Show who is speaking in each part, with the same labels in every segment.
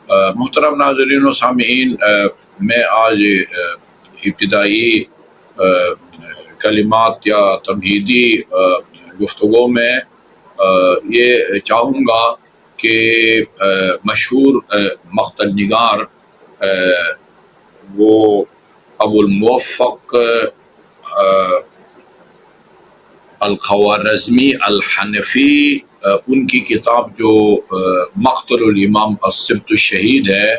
Speaker 1: محترم ناظرین و سامعین، میں آج ابتدائی کلمات یا تمہیدی گفتگو میں یہ چاہوں گا کہ مشہور مقتل نگار وہ ابو الموفق الخوارزمی الحنفی، ان کی کتاب جو مقتل الامام السبت الشہید ہے،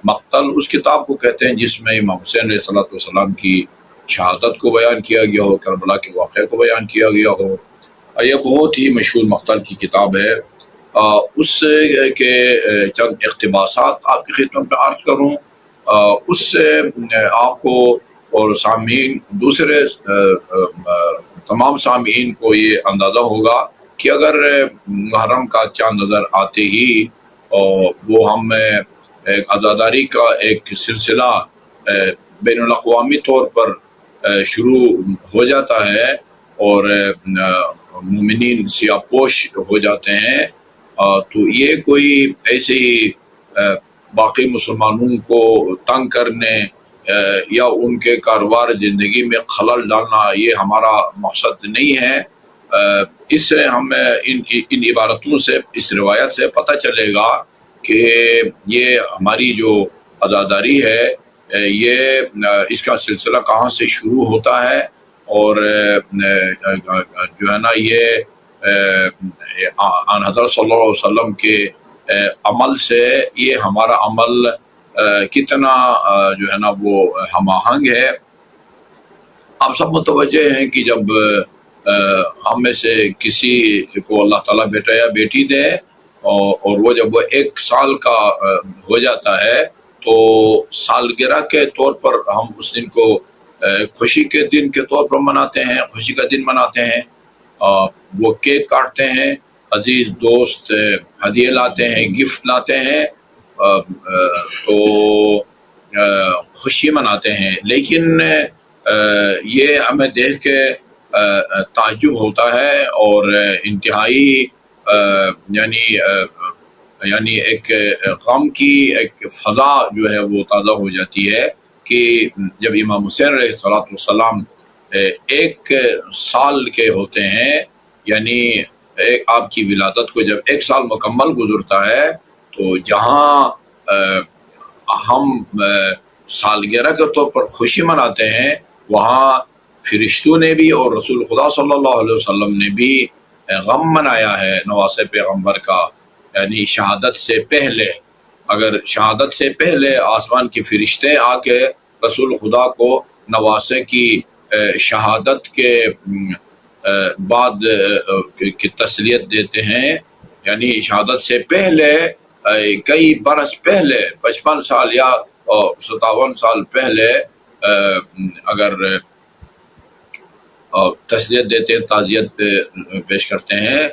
Speaker 1: مقتل اس کتاب کو کہتے ہیں جس میں امام حسین علیہ السلام کی شہادت کو بیان کیا گیا ہو، کربلا کے واقعے کو بیان کیا گیا ہو۔ یہ بہت ہی مشہور مقتل کی کتاب ہے۔ اس کے چند اقتباسات آپ کی خدمت میں عرض کروں، اس سے آپ کو اور سامعین دوسرے تمام سامعین کو یہ اندازہ ہوگا کہ اگر محرم کا چاند نظر آتے ہی وہ ہم ایک عزاداری کا ایک سلسلہ بین الاقوامی طور پر شروع ہو جاتا ہے اور مومنین سیاہ پوش ہو جاتے ہیں، تو یہ کوئی ایسے ہی باقی مسلمانوں کو تنگ کرنے یا ان کے کاروبار زندگی میں خلل ڈالنا یہ ہمارا مقصد نہیں ہے۔ اس سے ہم ان عبارتوں سے، اس روایت سے پتہ چلے گا کہ یہ ہماری جو عزاداری ہے یہ اس کا سلسلہ کہاں سے شروع ہوتا ہے، اور جو ہے نا یہ آن حضرت صلی اللہ علیہ وسلم کے عمل سے یہ ہمارا عمل کتنا جو ہے نا وہ ہم آہنگ ہے۔ آپ سب متوجہ ہیں کہ جب ہم میں سے کسی کو اللہ تعالیٰ بیٹا یا بیٹی دے اور وہ جب وہ 1 سال کا ہو جاتا ہے تو سالگرہ کے طور پر ہم اس دن کو خوشی کے دن کے طور پر مناتے ہیں، خوشی کا دن مناتے ہیں۔ وہ کیک کاٹتے ہیں، عزیز دوست ہدیے لاتے ہیں، گفٹ لاتے ہیں، تو خوشی مناتے ہیں۔ لیکن یہ ہمیں دیکھ کے تعجب ہوتا ہے اور انتہائی یعنی ایک غم کی ایک فضا جو ہے وہ تازہ ہو جاتی ہے کہ جب امام حسین علیہ السلام 1 سال کے ہوتے ہیں، یعنی آپ کی ولادت کو جب 1 سال مکمل گزرتا ہے، تو جہاں ہم سالگرہ کے طور پر خوشی مناتے ہیں، وہاں فرشتوں نے بھی اور رسول خدا صلی اللہ علیہ وسلم نے بھی غم منایا ہے نواسے پیغمبر کا، یعنی شہادت سے پہلے۔ اگر شہادت سے پہلے آسمان کے فرشتے آ کے رسول خدا کو نواسے کی شہادت کے بعد کی تسلیت دیتے ہیں، یعنی شہادت سے پہلے کئی برس پہلے 55 سال یا 57 سال پہلے اگر تسلیت دیتے ہیں، تعزیت پیش کرتے ہیں،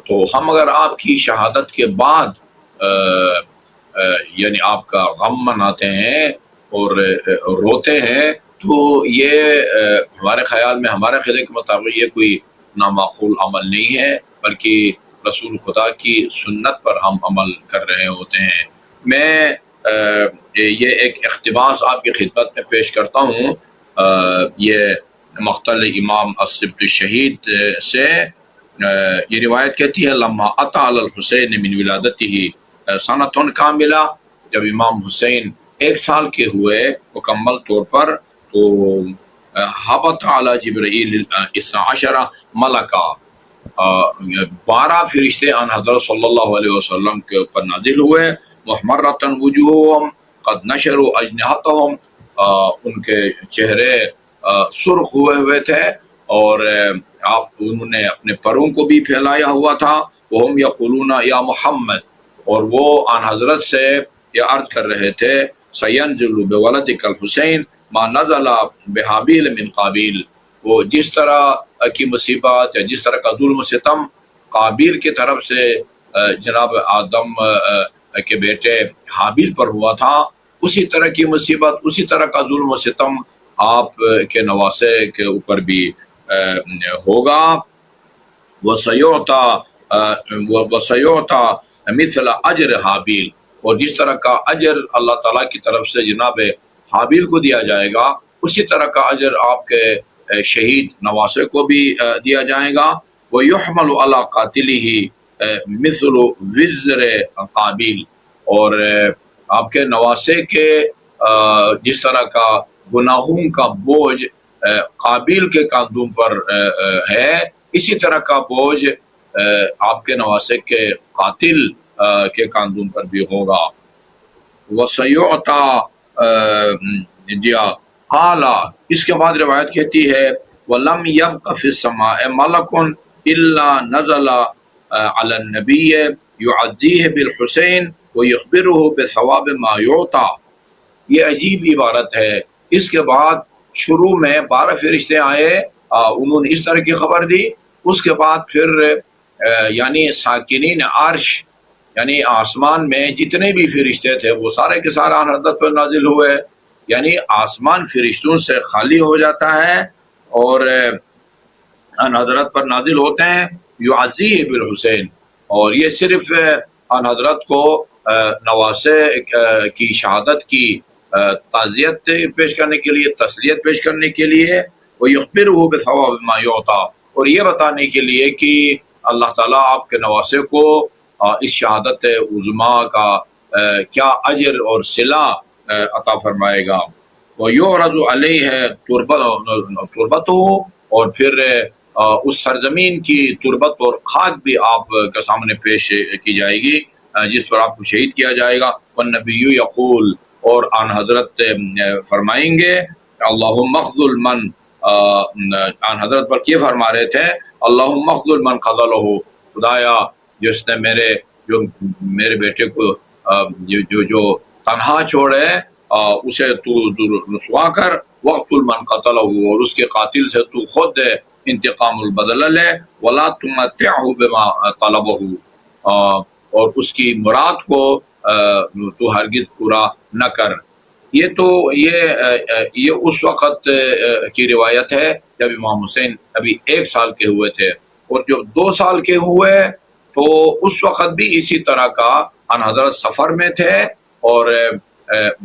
Speaker 1: تو ہم اگر آپ کی شہادت کے بعد یعنی آپ کا غم مناتے ہیں اور روتے ہیں، تو یہ ہمارے خیال میں، ہمارے خیال کے مطابق یہ کوئی نامعقول عمل نہیں ہے، بلکہ رسول خدا کی سنت پر ہم عمل کر رہے ہوتے ہیں۔ میں یہ ایک اقتباس آپ کی خدمت میں پیش کرتا ہوں، یہ مقتل امام السبت الشہید سے یہ روایت کہتی ہے: لما اتی علی الحسین من ولادتہ سنۃ کاملہ، جب امام حسین 1 سال کے ہوئے مکمل طور پر، تو حبط علی جبرائیل 12 ملکا، 12 فرشتے ان حضرت صلی اللہ علیہ وسلم کے اوپر نازل ہوئے، محمرۃ وجوہہم قد نشروا اجنحتہم، ان کے چہرے سرخ ہوئے تھے اور انہوں نے اپنے پروں کو بھی پھیلایا ہوا تھا، وہم یقولون یا محمد، اور وہ آن حضرت سے یہ عرض کر رہے تھے: سینزل بولدک الحسین ما نزل بحابیل من قابیل، وہ جس طرح کی مصیبت یا جس طرح کا ظلم و ستم قابیل کی طرف سے جناب آدم کے بیٹے حابیل پر ہوا تھا، اسی طرح کی مصیبت، اسی طرح کا ظلم و ستم آپ کے نواسے کے اوپر بھی ہوگا۔ وَسَيُعْطَى مِثْلَ أَجْرِ حابیل، اور جس طرح کا اجر اللہ تعالیٰ کی طرف سے جناب حابیل کو دیا جائے گا، اسی طرح کا اجر آپ کے شہید نواسے کو بھی دیا جائے گا۔ وَيُحْمَلُ عَلَىٰ قَاتِلِهِ مِثْلُ وِزْرِ قابیل، اور آپ کے نواسے کے جس طرح کا گناہوں کا بوجھ قابیل کے کاندھوں پر ہے، اسی طرح کا بوجھ آپ کے نواسے کے قاتل کے کاندھوں پر بھی ہوگا۔ وَسَيُعْطَى دیا اعلیٰ، اس کے بعد روایت کہتی ہے وَلَمْ يَبْقَ فِي السَّمَاءِ مَلَكٌ إِلَّا نَزَلَ عَلَى النَّبِيِّ يُعَزِّيهِ بِالْحُسَيْنِ وَيُخْبِرُهُ بِثَوَابِ مَا يُعْطَى۔ یہ عجیب عبارت ہے۔ اس کے بعد شروع میں 12 فرشتے آئے، انہوں نے اس طرح کی خبر دی۔ اس کے بعد پھر یعنی ساکنین عرش، یعنی آسمان میں جتنے بھی فرشتے تھے وہ سارے کے سارے آن حضرت پر نازل ہوئے، یعنی آسمان فرشتوں سے خالی ہو جاتا ہے اور آن حضرت پر نازل ہوتے ہیں۔ یعزیہ بالحسین، اور یہ صرف آن حضرت کو نواسے کی شہادت کی تعزیت پیش کرنے کے لیے، تسلیت پیش کرنے کے لیے، وہ یخبرہ بثواب ما یعطی، اور یہ بتانے کے لیے کہ اللہ تعالیٰ آپ کے نواسے کو اس شہادت عظما کا کیا اجر اور صلہ عطا فرمائے گا۔ وَيُعْرَضُ عَلَيْهِ تُرْبَتُهُ، اور پھر اس سرزمین کی تربت اور خاک بھی آپ کے سامنے پیش کی جائے گی جس پر آپ کو شہید کیا جائے گا۔ وَالنَّبِيُّ يَقُولُ، اور آن حضرت فرمائیں گے اللہم اخذل من، آن حضرت پر یہ فرما رہے تھے اللہم اخذل من خذلہ، خدایا جس نے میرے بیٹے کو جو تنہا چھوڑے اسے تو رسوا کر، وقتل من قتلہ، اور اس کے قاتل سے تو خود انتقام البدلہ لے، ولا تمتعہ بما طلبہ، اور اس کی مراد کو تو ہرگز پورا نہ کر۔ یہ اس وقت کی روایت ہے جب امام حسین ابھی 1 سال کے ہوئے تھے، اور جب 2 سال کے ہوئے تو اس وقت بھی اسی طرح کا ان حضرت سفر میں تھے، اور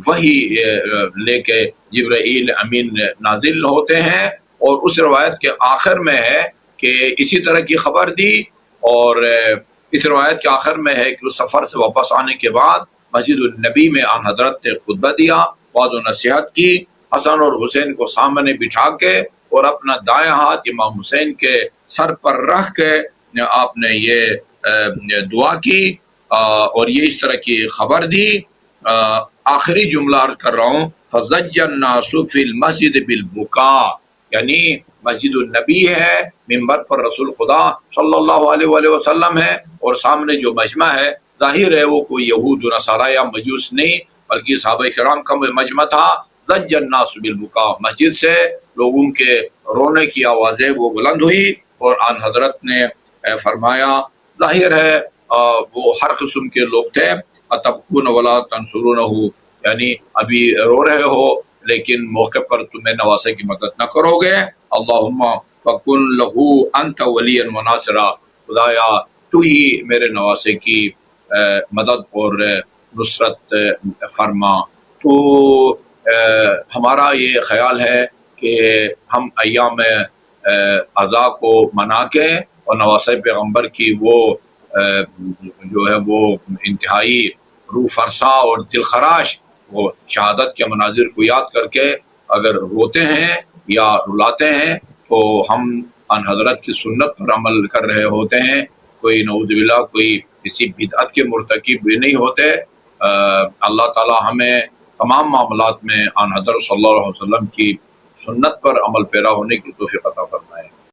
Speaker 1: وہی لے کے جبرائیل امین نازل ہوتے ہیں، اور اس روایت کے آخر میں ہے کہ اسی طرح کی خبر دی، اور اس روایت کے آخر میں ہے کہ اس سفر سے واپس آنے کے بعد مسجد النبی میں آن حضرت نے خطبہ دیا، وعظ و نصیحت کی، حسن اور حسین کو سامنے بٹھا کے اور اپنا دائیں ہاتھ امام حسین کے سر پر رکھ کے آپ نے یہ دعا کی اور یہ اس طرح کی خبر دی۔ آخری جملہ عرض کر رہا ہوں، فَزَجَّ النَّاسُ فِي الْمَسْجِدِ بِالْبُكَاءِ، یعنی مسجد النبی ہے، منبر پر رسول خدا صلی اللہ علیہ وآلہ وسلم ہے، اور سامنے جو مجمع ہے ظاہر ہے وہ کوئی یہود و نصارہ یا مجوس نہیں بلکہ صحابہ کرام کا مجمع تھا۔ زَجَّ النَّاسُ بِالْبُكَاءِ، مسجد سے لوگوں کے رونے کی آوازیں وہ بلند ہوئی، اور آن حضرت نے فرمایا، ظاہر ہے وہ ہر قسم کے لوگ تھے، اتبکون ولا تنصرونہ، یعنی ابھی رو رہے ہو لیکن موقع پر تمہیں نواسے کی مدد نہ کرو گے۔ اللہم فکن لہو انت ولیا و ناصرا، خدایا تو ہی میرے نواسے کی مدد اور نصرت فرما۔ تو ہمارا یہ خیال ہے کہ ہم ایام عزا کو منا کے اور نواسے پیغمبر کی وہ جو ہے وہ انتہائی روح فرسا اور دل خراش وہ شہادت کے مناظر کو یاد کر کے اگر روتے ہیں یا رلاتے ہیں تو ہم ان حضرت کی سنت پر عمل کر رہے ہوتے ہیں، کوئی نعوذ باللہ کوئی کسی بدعت کے مرتکب بھی نہیں ہوتے۔ اللہ تعالی ہمیں تمام معاملات میں ان حضرت صلی اللہ علیہ وسلم کی سنت پر عمل پیرا ہونے کی توفیق عطا فرمائے۔